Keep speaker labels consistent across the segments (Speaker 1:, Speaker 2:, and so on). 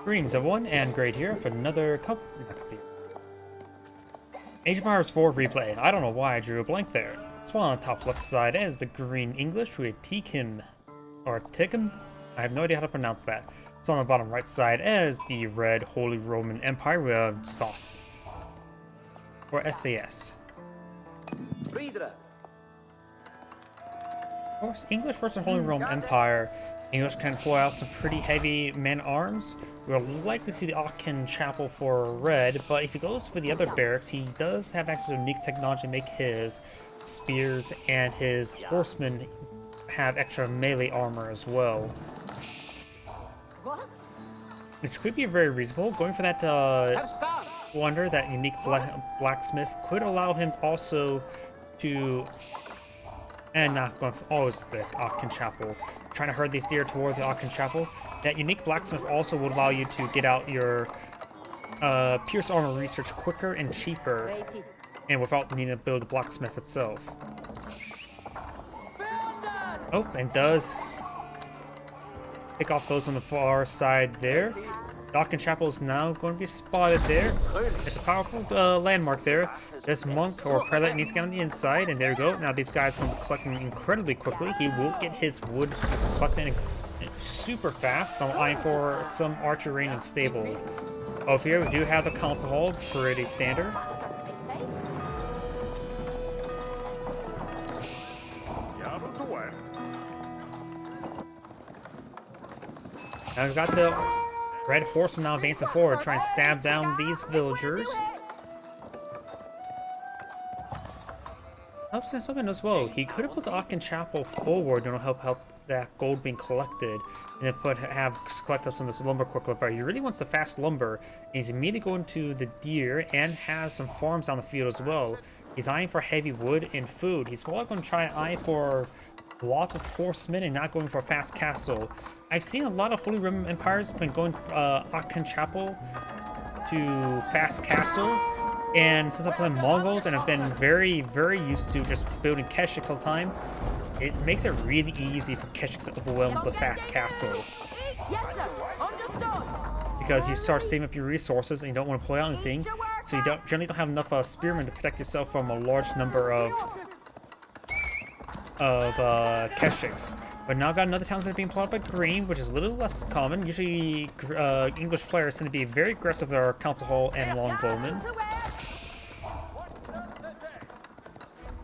Speaker 1: Greetings everyone, and Great here for another Age of Empires 4 replay. I don't know why I drew a blank there. It's one on the top left side is the green English with Tikm, or Tikm? I have no idea how to pronounce that. It's on the bottom right side as the red Holy Roman Empire with SAS, or SAS. Of course, English versus Holy Roman Empire. English can pull out some pretty heavy men-arms. We'll likely see the Aachen Chapel for red, but if he goes for the other barracks, he does have access to unique technology to make his spears and his horsemen have extra melee armor as well. Which could be very reasonable. Going for that wonder, that unique blacksmith, could allow him also to... And not going for always the Aachen Chapel. Trying to herd these deer toward the Aachen Chapel. That unique blacksmith also would allow you to get out your pierce armor research quicker and cheaper, and without needing to build the blacksmith itself. Oh, and does pick off those on the far side there. The Aachen Chapel is now going to be spotted there. It's a powerful landmark there. This monk or prelate needs to get on the inside, and there you go. Now these guys will be collecting incredibly quickly. He will get his wood collected super fast. I'm eyeing for some archer range and stable. Over here we do have the council hall, pretty standard. Now we've got the red horseman now advancing forward, trying to stab down these villagers. Helps in something as well. He could have put the Aachen Chapel forward to help that gold being collected, and then have collect up some of this lumber quickly. But he really wants the fast lumber, and he's immediately going to the deer and has some farms on the field as well. He's eyeing for heavy wood and food. He's probably going to try and eye for lots of horsemen and not going for a fast castle. I've seen a lot of Holy Roman Empires been going Aachen Chapel to fast castle. And since I'm playing Mongols and I've been very, very used to just building Keshiks all the time, it makes it really easy for Keshiks to overwhelm the fast castle. Because you start saving up your resources and you don't want to play out anything, so you generally don't have enough spearmen to protect yourself from a large number of Keshiks. But now I've got another town that's being plotted by green, which is a little less common. Usually English players tend to be very aggressive with our council hall and longbowmen.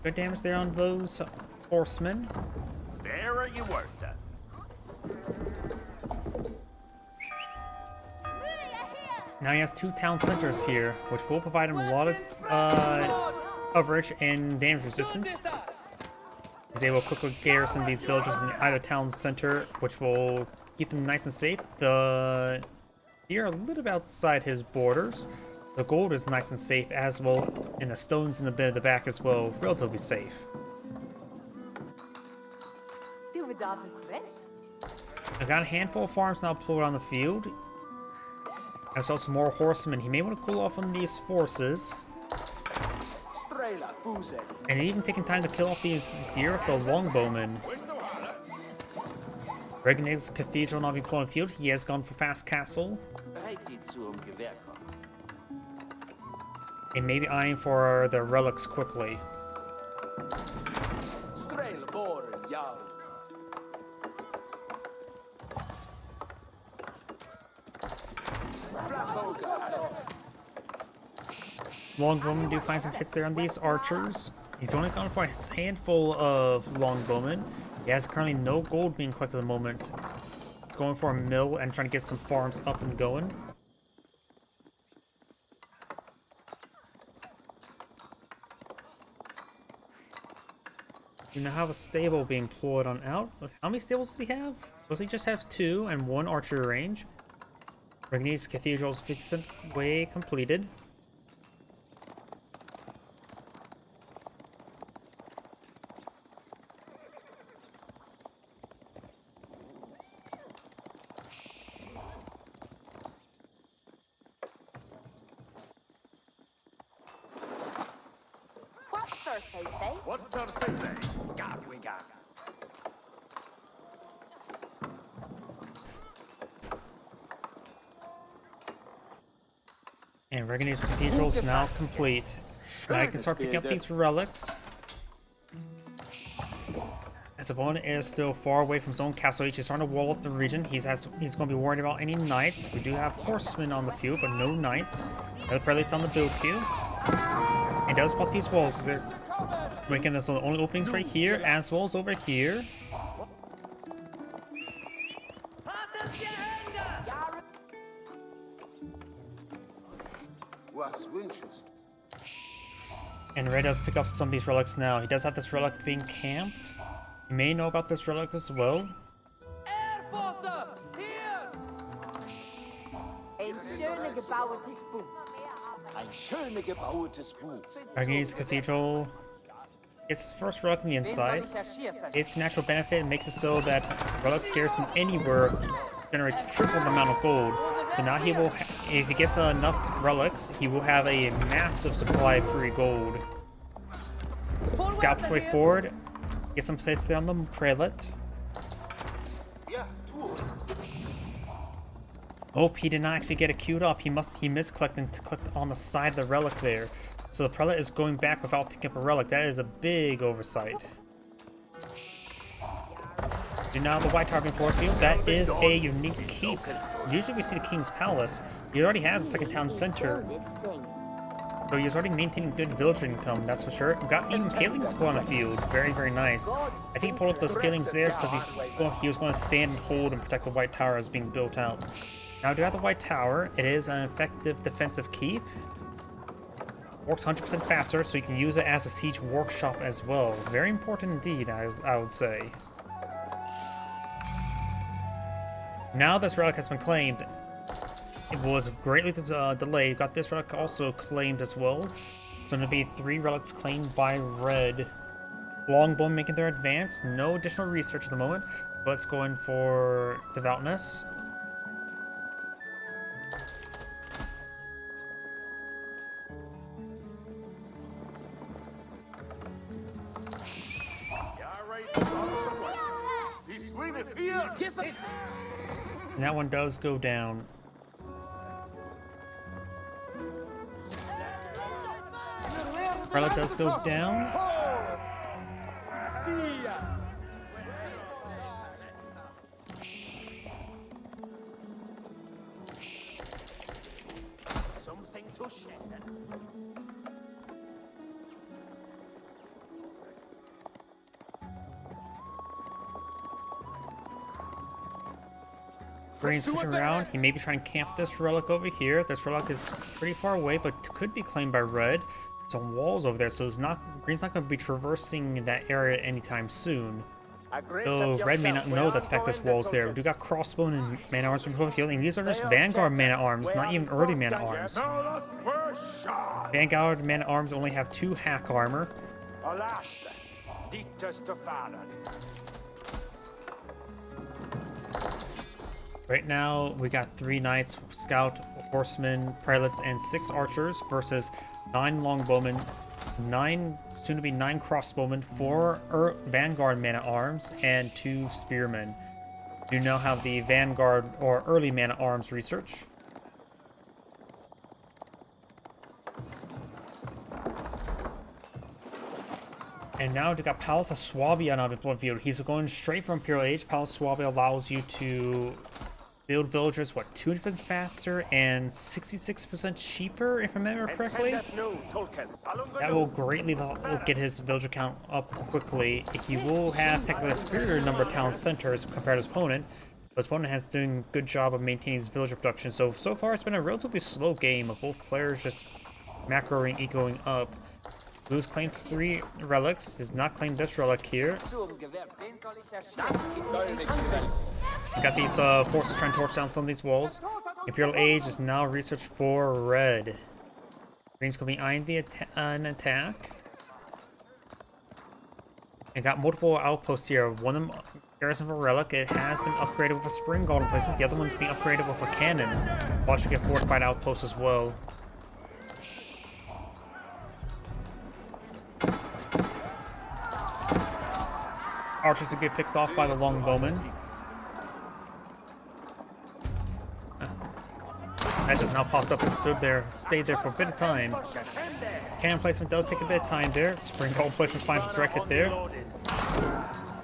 Speaker 1: Good damage there on those horsemen.
Speaker 2: There you were, sir.
Speaker 1: Now he has two town centers here, which will provide him a lot of coverage and damage resistance. He's able to quickly garrison these villages in either town center, which will keep them nice and safe. The deer are a little bit outside his borders. The gold is nice and safe as well, and the stones in the bit of the back as well, relatively safe. I've got a handful of farms now pulled on the field. There's also more horsemen. He may want to cool off on these forces. And even taking time to kill off these deer with the longbowmen. Regnig's Cathedral now being pulled on the field. He has gone for fast castle. And maybe eyeing for the relics quickly. Longbowmen do find some hits there on these archers. He's only gone for a handful of longbowmen. He has currently no gold being collected at the moment. He's going for a mill and trying to get some farms up and going. You now have a stable being pulled on out. How many stables does he have? Does he just have two and one archer range? Regnig's Cathedral is 50% way completed.
Speaker 2: What's Thursday? God, we got.
Speaker 1: And Reganese Cathedral is now complete. Now you can start picking up these relics. As opponent is still far away from his own castle, he's starting to wall up the region. He's going to be worried about any knights. We do have horsemen on the field, but no knights. The prelates on the build field. He does put these walls. They're making this the only openings right here, as well as over here. And Ray does pick up some of these relics now. He does have this relic being camped. You may know about this relic as well. Reganese Cathedral. Its first relic on the inside. Its natural benefit makes it so that relics garrison anywhere generate triple the amount of gold. So now he will, if he gets enough relics, he will have a massive supply of free gold. Scout his way forward. Get some hits there on the prelate. Oh, he did not actually get it queued up. He misclicked and clicked on the side of the relic there. So the prelate is going back without picking up a relic. That is a big oversight. Do now the White Tower being forward field. That is a unique keep. Usually we see the King's Palace. He already has a second town center. So he's already maintaining good villager income, that's for sure. Got even palings put on the field. Very, very nice. I think he pulled up those palings there because he was going to stand and hold and protect the White Tower as being built out. Now we do have the White Tower. It is an effective defensive keep. Works 100% faster, so you can use it as a siege workshop as well. Very important indeed, I would say. Now this relic has been claimed. It was greatly delayed. Got this relic also claimed as well. So going to be 3 relics claimed by red. Longbow making their advance. No additional research at the moment, but it's going for devoutness. And that one does go down. Relic does go down.
Speaker 2: Something to share.
Speaker 1: Green's pushing around. He may be trying to camp this relic over here. This relic is pretty far away, but could be claimed by red. Some walls over there, so Green's not going to be traversing that area anytime soon. So red may not know that the fact there's walls there. We do got crossbone and man-at-arms from the field, and these are just Vanguard man-at-arms, not even early man-at-arms. Vanguard man-at-arms only have 2 hack armor. Right now, we got 3 knights, scout, horsemen, prelates, and 6 archers versus 9 longbowmen, 9 soon-to-be 9 crossbowmen, 4 Vanguard man-at-arms, and 2 spearmen. You now have the Vanguard or early man-at-arms research. And now we got Palace of Swabia on the field. He's going straight from Imperial Age. Palace of Swabia allows you to build villagers, what, 200% faster and 66% cheaper, if I remember correctly? That will greatly get his villager count up quickly. He will have technically a superior number of town centers compared to his opponent, but his opponent has doing a good job of maintaining his villager production. So far it's been a relatively slow game of both players just macroing, ecoing up. Blue's claimed 3 relics, has not claimed this relic here. Got these forces trying to torch down some of these walls. Imperial Age is now researched for red. Green's going to be eyeing an attack. And got multiple outposts here. One of them garrison for relic. It has been upgraded with a spring golden placement. The other one's being upgraded with a cannon. Watch you get fortified outposts as well. Archers to get picked off by the longbowmen. That just now popped up and stayed there for a bit of time. Cannon placement does take a bit of time there. Spring gold placement finds a direct hit there.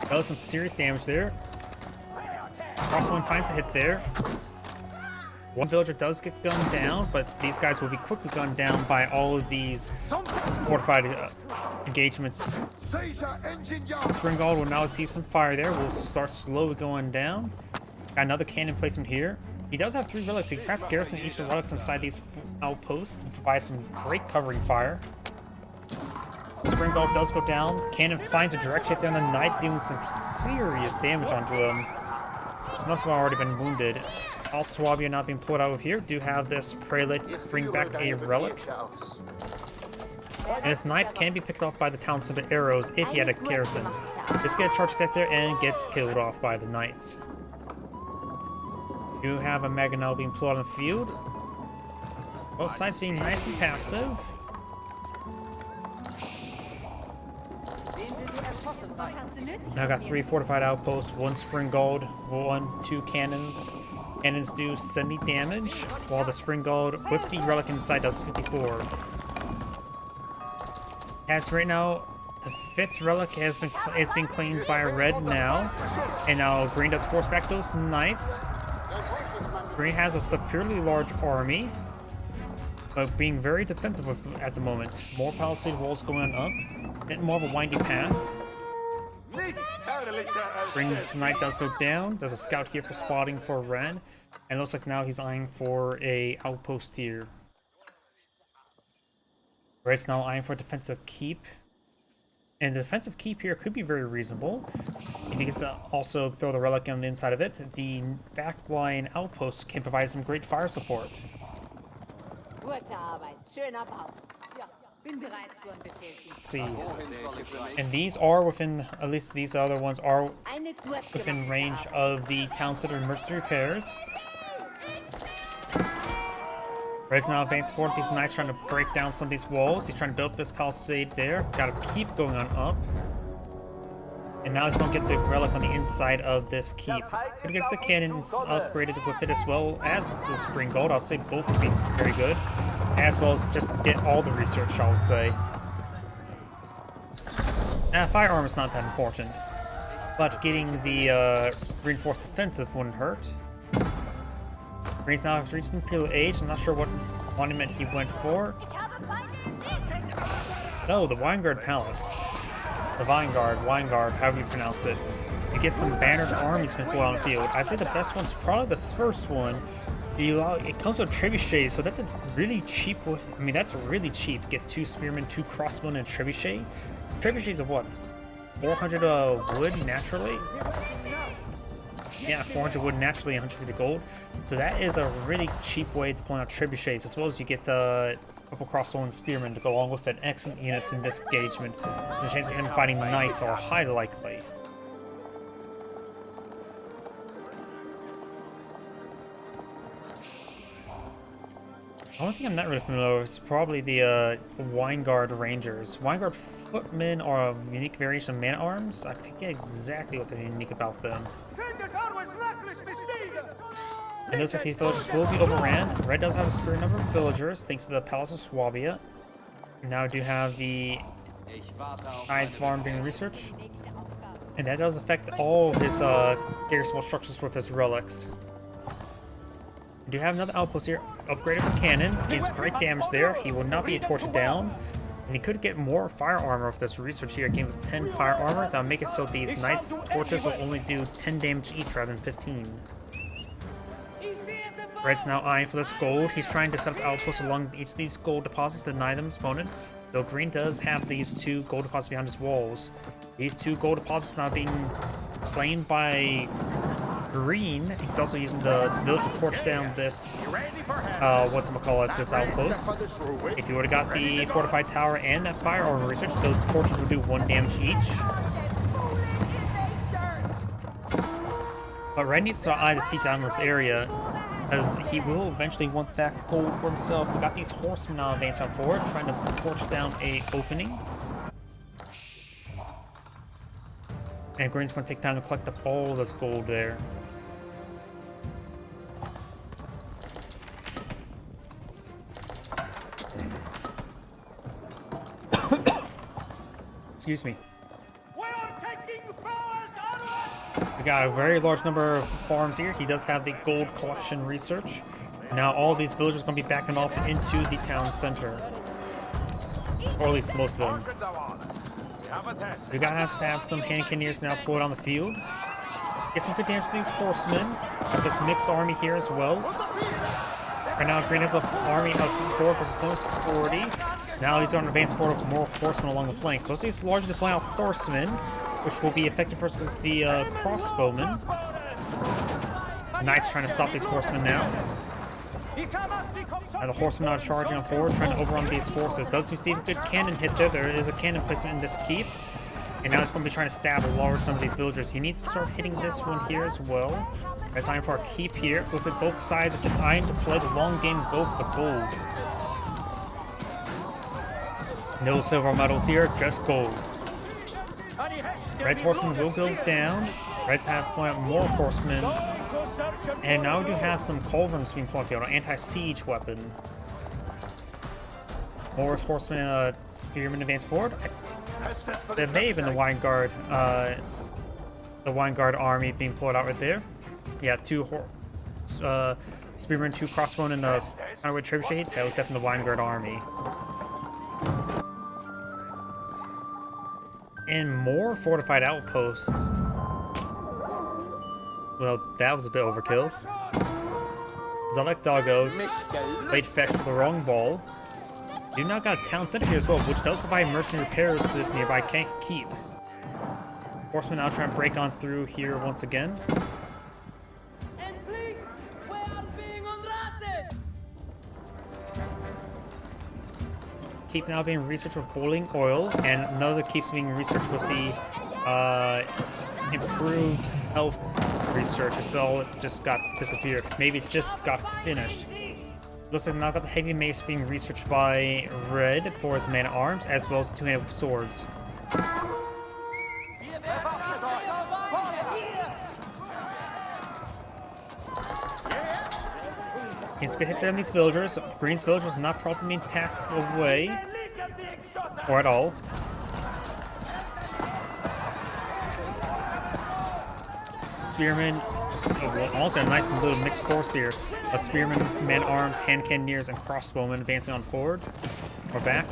Speaker 1: Does some serious damage there. Crossbone finds a hit there. One villager does get gunned down, but these guys will be quickly gunned down by all of these fortified engagements. Springald will now receive some fire there. We'll start slowly going down. Got another cannon placement here. He does have 3 relics. He can perhaps garrison each of the relics inside these outposts to provide some great covering fire. Springald does go down. Cannon finds a direct hit there on the knight, doing some serious damage onto him. He must have already been wounded. All Swabia not being pulled out of here. Do have this prelate bring back a relic. And this knight can be picked off by the townsend arrows if he had a garrison. Just get a charge attack there and gets killed off by the knights. Do have a Maganel being pulled out on the field. Both sides being nice and passive. Now got 3 fortified outposts, 1 spring gold, 2 cannons. Cannons do 70 damage, while the spring gold with the relic inside does 54. As right now, the 5th relic has been claimed by red now, and now green does force back those knights. Green has a superiorly large army, but being very defensive at the moment. More palisade walls going up, a bit more of a windy path. Green's knight does go down. There's a scout here for spotting for red, and it looks like now he's eyeing for a outpost here. Red's now eyeing for a defensive keep. And the defensive keep here could be very reasonable. If he gets to also throw the relic on the inside of it, the backline outpost can provide some great fire support. Let's see. And these are within, at least these other ones are within range of the townsend and mercenary pairs. Red's now advanced forward. These knights trying to break down some of these walls. He's trying to build this palisade there. Got to keep going on up. And now he's going to get the relic on the inside of this keep. Gonna get the cannons upgraded with it as well as the spring gold. I'll say both would be very good. As well as just get all the research, I would say. Fire armor is not that important. But getting the reinforced defensive wouldn't hurt. Green's now has reached Imperial Age. I'm not sure what monument he went for. No, the Weingard Palace. The Weingard, however you pronounce it. You get some bannered armies can pull out on the field. I'd say the best one's probably this first one. It comes with trebuchet, so that's a really cheap. I mean, that's really cheap. Get 2 spearmen, 2 crossbowmen, and trebuchet. Trebuchets of what? 400 wood naturally. Yeah, 400 wood naturally, 150 gold. So that is a really cheap way to pull out trebuchets, as well as you get a couple crossbow and spearmen to go along with it. Excellent units in this engagement. The chance of him fighting knights are highly likely. The only thing I'm not really familiar with is probably the Weingard Rangers. Weingard Footmen are a unique variation of man-at-arms. I forget exactly what they're unique about them. And looks like these villagers will be overran. Red does have a superior number of villagers, thanks to the Palace of Swabia. Now I do have the Tide Farm being researched. And that does affect all of his garrisonable structures with his relics. We do have another outpost here, upgraded with cannon. Gains great damage there. He will not be torched down. And he could get more fire armor with this research here. Gain with 10 fire armor. That'll make it so these knights' torches will only do 10 damage each rather than 15. Red's now eyeing for this gold. He's trying to set up outposts along each of these gold deposits to deny them his opponent. Though Green does have these 2 gold deposits behind his walls. These 2 gold deposits now being claimed by Green. He's also using the village to torch down this, this outpost. If you would have got the fortified tower and that fire armor research, those torches would do 1 damage each. But Red needs to eye the siege on this area, as he will eventually want that gold for himself. We got these horsemen now advancing forward, trying to torch down a opening. And Green's going to take time to collect up all this gold there. Excuse me.
Speaker 2: We are taking flowers
Speaker 1: We got a very large number of farms here. He does have the gold collection research. Now all these villagers are going to be backing off into the town center. Or at least most of them. We gotta have some hand cannoneers now pulled on the field. Get some good damage to these horsemen. With this mixed army here as well. Right now, Green has an army of 64 versus opponents 40. Now he's on an advanced forward with more horsemen along the flank. Most of these largely deploying out horsemen, which will be effective versus the crossbowmen. Knights trying to stop these horsemen now. Now the horsemen are charging on forward, trying to overrun these forces. Does receive a good cannon hit there. There is a cannon placement in this keep. And now he's going to be trying to stab a large number of these villagers. He needs to start hitting this one here as well. It's time for our keep here. Looks like both sides are just eyeing to play the long game, go for the gold. No silver medals here, just gold. Red's horsemen will go down. Reds have put more horsemen. And now we do have some culverins being plucked out, an anti-siege weapon. More horsemen and spearmen advance forward. There may have been the Wine Guard army being pulled out right there. Yeah, 2 spearmen, 2 crossbowmen, and a counterweight trebuchet. That was definitely the Wine Guard army. And more fortified outposts. Well, that was a bit overkill. Zalek Doggo played fetch for the wrong ball. You now got a town center here as well, which does provide mercenary repairs to this nearby keep. Horsemen now trying to break on through here once again. Keep now being researched with boiling oil, and another keeps being researched with the improved health research. It's all just got disappeared. Maybe it just got finished. Looks like now got the heavy mace being researched by Red for his man-at-arms, as well as the 2-handed swords. Getting good hits there on these villagers. Green's villagers are not properly being tasked away. Or at all. Spearmen. Also a nice little mixed force here. Of spearmen, man-arms, hand cannoneers, and crossbowmen advancing on forward. We're back.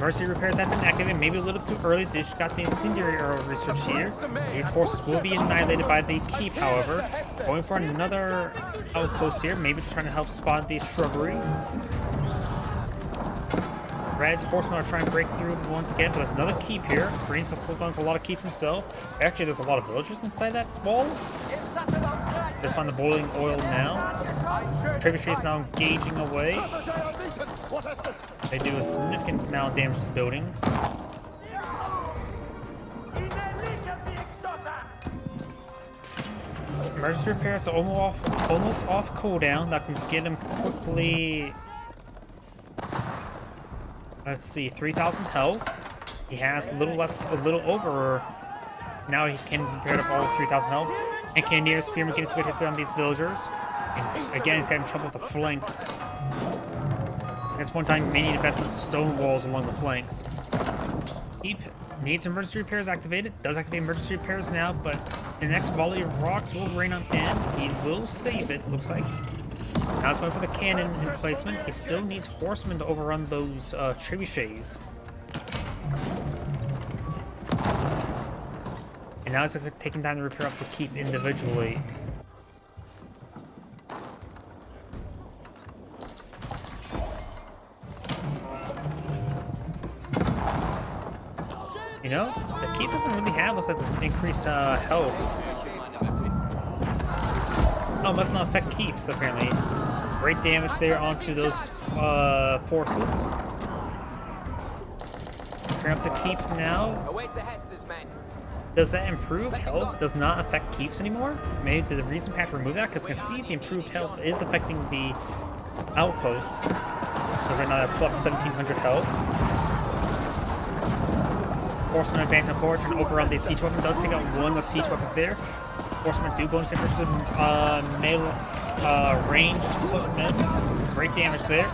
Speaker 1: Mercy repairs have been activated, maybe a little too early. They just got the incendiary arrow research here. These forces will be annihilated by the keep, however. Going for another outpost here, maybe trying to help spot the shrubbery. Red's horsemen are trying to break through once again, but there's another keep here. Green's holding on to a lot of keeps himself. Actually, there's a lot of villagers inside that wall. Just find the boiling oil now. Trebuchet is now engaging away. They do a significant amount of damage to buildings. Emergency repairs are almost off cooldown. That can get him quickly. Let's see, 3,000 health. He has a little over. Now he can repair up all 3,000 health. And Cannoneer Spearman getting some good hits on these villagers. And again, he's having trouble with the flanks. At this point in time, may need to invest in stone walls along the flanks. Keep needs emergency repairs activated. Does activate emergency repairs now, but the next volley of rocks will rain on him. He will save it, looks like. Now he's going for the cannon emplacement. He still needs horsemen to overrun those trebuchets. And now he's taking time to repair up the keep individually. You know, the keep doesn't really have us at this increased health. Oh, must not affect keeps, apparently. Great damage there onto those forces. Turn up the keep now. Does that improved health does not affect keeps anymore? Maybe the reason Pack remove that, because you can see the improved health is affecting the outposts. Because they're not at plus 1,700 health. Horsemen advancing forward, trying to overrun the siege weapon. Does take out one of the siege weapons there. Horsemen do bonus damage to melee ranged footmen. Great damage there.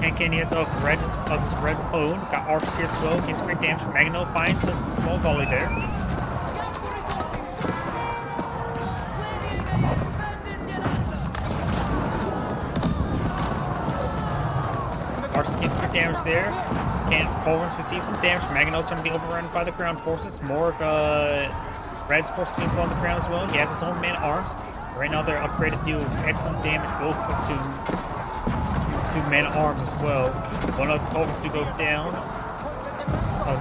Speaker 1: And Candias of Red's own. Got archers here as well. Gets great damage. Magno finds a small volley there. Archers gets good damage there. Culverins receive some damage. Magno's going to be overrun by the ground forces. More Red's forces being put on the ground as well. He has his own man-at-arms. Right now they're upgraded to do excellent damage both to man-at-arms as well. One of the Culverins to go down.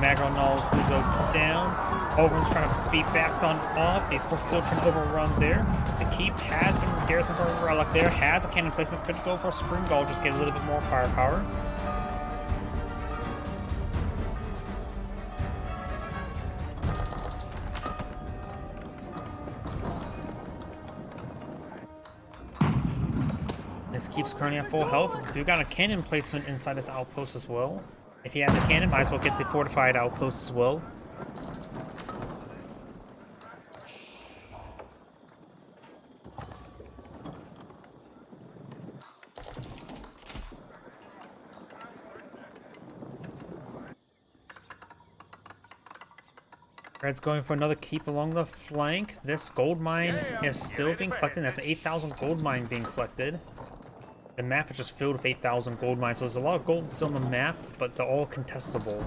Speaker 1: Magno Knolls to go down. Culverins trying to beat back on off. These forces still trying to overrun there. The keep has been garrisoned for a relic there. Has a cannon placement. Could go for a spring ball. Just get a little bit more firepower. This keeps currently at full health. We do got a cannon placement inside this outpost as well. If he has a cannon, might as well get the fortified outpost as well. Red's going for another keep along the flank. This gold mine is still being collected. That's 8,000 gold mine being collected. The map is just filled with 8,000 gold mines, so there's a lot of gold still on the map, but they're all contestable.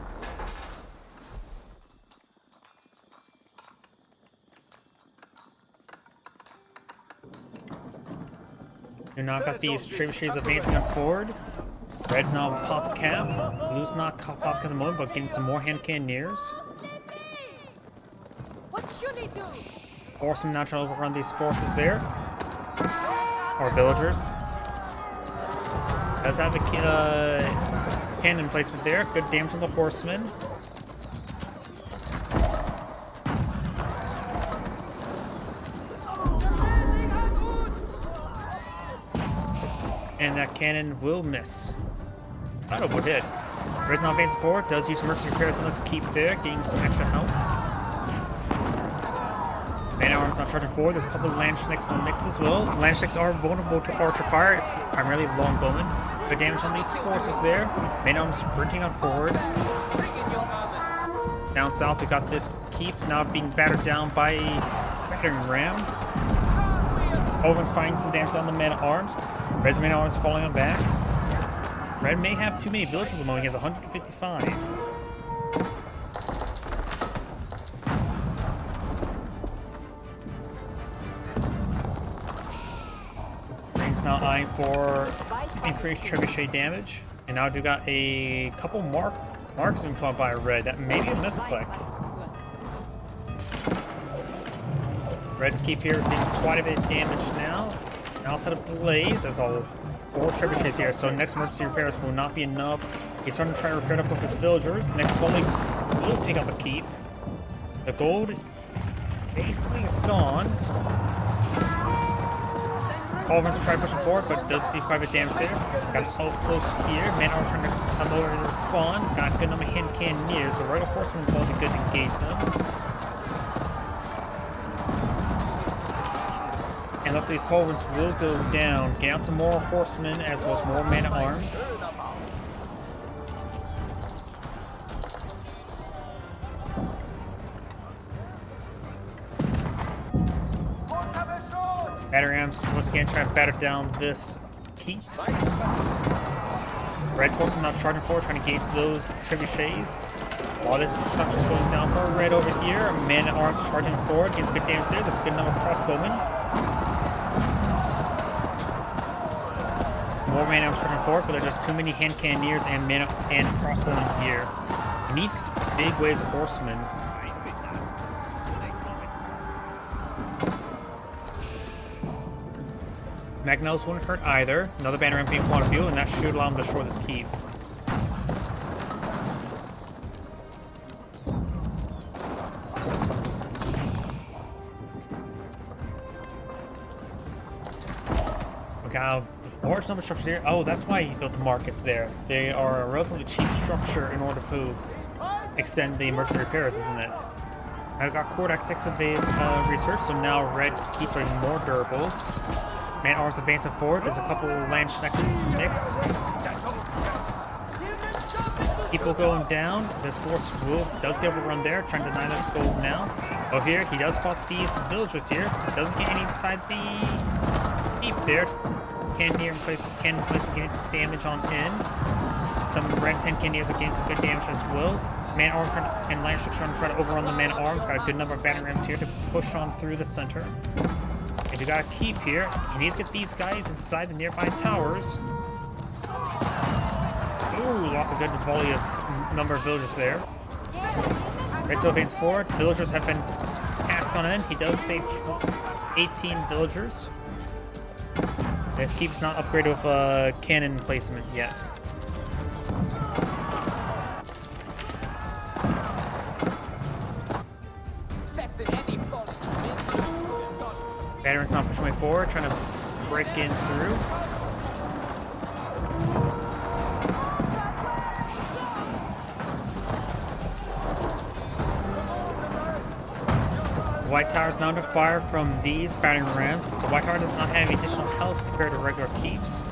Speaker 1: You now got these trebuchets advancing forward. Red's now pop cap. Blue's not pop cap at the moment, but getting some more hand cannoneers.
Speaker 3: What should he do?
Speaker 1: Horsemen now trying to overrun these forces there. Or villagers. Does have a cannon placement there. Good damage on the horsemen. And that cannon will miss. I don't know what did. Red's now advancing forward. Does use mercenary repairs on this keep there, getting some extra help. Man-at-arms not charging forward. There's a couple of Landschnecks in the mix as well. Landschnecks are vulnerable to archer fire. It's primarily longbowmen. Good damage on these forces there. Man-at-arms sprinting on forward. Down south, we got this keep now being battered down by a battering ram. Owen's finding some damage on the man-at-arms. Red's man-at-arms falling on back. Red may have too many villagers at the moment. He has 155. Now eyeing for increased trebuchet damage, and now we got a couple marks being put by Red. That may be a misclick. Red's keep here seeing quite a bit of damage now. Now set up blaze. There's all 4 trebuchets here, so next emergency repairs will not be enough. He's starting to try to repair up with his villagers. Next volley will take out the keep. The gold basically is gone. Culverins try pushing forward, but does see quite a bit of damage there. Got so close here. Man-at-arms trying to come over to spawn. Got a good number of hand cannoneers, so regular horsemen will be good to engage them. And looks like these culverins will go down. Get out some more horsemen as well as more man-at-arms. Battering rams once again trying to batter down this keep. Red's horsemen not charging forward, trying to engage those trebuchets. A lot of structure slowing down for Red over here. Man-at-arms charging forward, gets good damage there. There's a good number of crossbowmen. More man-at-arms charging forward, but there's just too many hand cannoneers and crossbowmen here. He needs big waves of horsemen. Magnel's wouldn't hurt either. Another banner ram being point of view, and that should allow him to destroy this keep. Look how large number of structures here. Oh, that's why he built the markets there. They are a relatively cheap structure in order to extend the emergency repairs, isn't it? I've got core tactics research, so now Red's keep are more durable. Man-at-arms advancing forward. There's a couple Landschnecks in this mix. People going down. This force does get overrun there, trying to deny this gold now. Oh, here he does spot these villagers here. Doesn't get any inside the keep there. Cannoneer in place getting some damage on in. Some Red's hand cannoneers are getting some good damage as well. Man arms and Lance trying to overrun the man arms. Got a good number of battering rams here to push on through the center. And you got a keep here. He needs to get these guys inside the nearby towers. Ooh, lost a good volley of number of villagers there. Right, so advance forward. Villagers have been passed on in. He does save 18 villagers. This keep's not upgraded with cannon placement yet. Veterans not pushing way forward, trying to break in through. White Tower's now under fire from these battering rams. The White Tower does not have any additional health compared to regular keeps.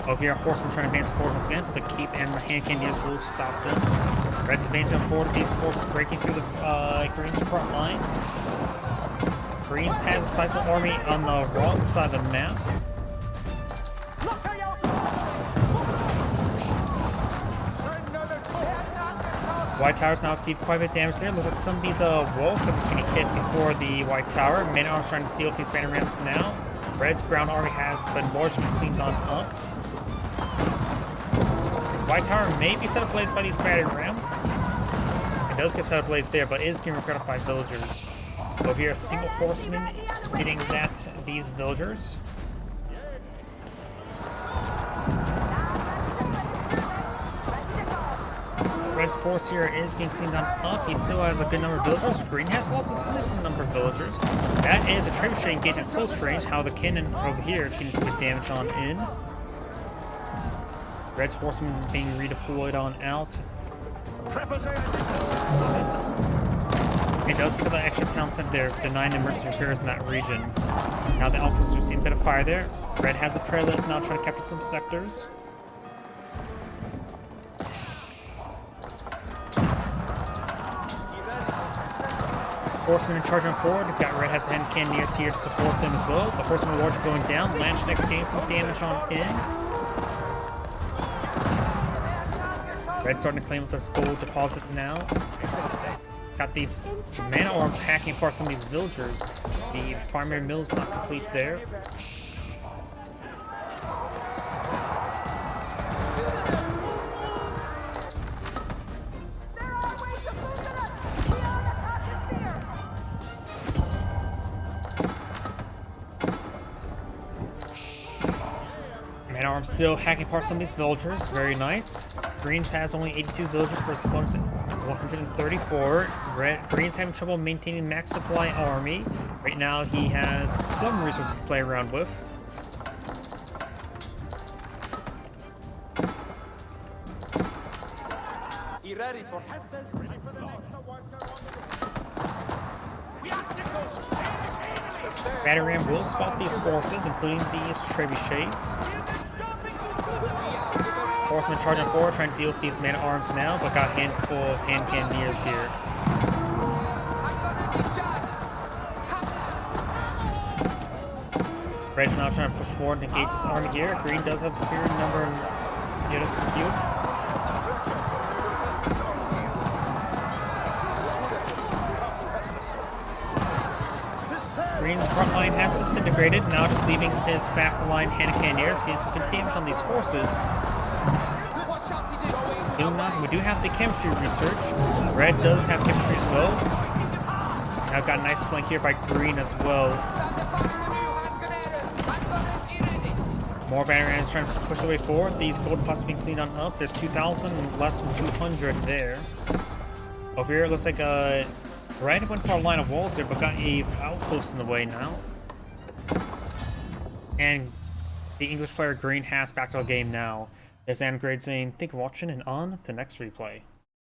Speaker 1: Over here, Horsemen trying to advance forward once again. The keep and the hand cannoneers will stop them. Red's advancing forward with these forces breaking through the Green's front line. Greens has a sizable army on the wrong side of the map. White Tower's now received quite a bit of damage there. Looks like some of these walls are just getting hit before the White Tower. Man arms trying to deal with these banner rams now. Red's brown army has been largely cleaned on up. White Tower may be set ablaze by these battering rams. It does get set ablaze there, but it is getting repaired by villagers. Over here, a single horseman hitting these villagers. Red's force here is getting cleaned on up. He still has a good number of villagers. Green has lost a significant number of villagers. That is a trebuchet engaged at close range. How the cannon over here is getting some good damage on in. Red's horseman being redeployed on out. It does feel the extra town center there, denying emergency repairs in that region. Now the Alphas are seeing a bit of fire there. Red has a prelude now trying to capture some sectors. Horsemen in charge on forward. We've got Red has hand cannoneers here to support them as well. The horsemen are largely going down. Lanchneck's getting some damage on in. Red's starting to claim with this gold deposit now. Got these mana arms hacking apart some of these villagers. The primary mill's not complete there. Man arms still hacking apart some of these villagers. Very nice. Greens has only 82 villagers for his opponent's 134. Greens having trouble maintaining max supply army. Right now he has some resources to play around with.
Speaker 2: Ready for the next
Speaker 1: Battering ram will spot these forces, including these trebuchets. Horsemen charging forward, trying to deal with these man-at-arms now, but got a handful of hand cannoneers here. Red's now trying to push forward and engage this army here. Green does have a spear number and get us few. Green's front line has disintegrated, now just leaving his back line hand cannoneers, getting some good damage on these forces. We do have the chemistry research. Red does have chemistry as well. Now got a nice flank here by Green as well. More banner rams trying to push their way forward. These gold pots being cleaned on up. There's 2,000 and less than 200 there. Over here it looks like Red went for a line of walls there, but got a outpost in the way now. And the English player Green has back to the game now. This is Grade saying, thank you for watching and on to next replay.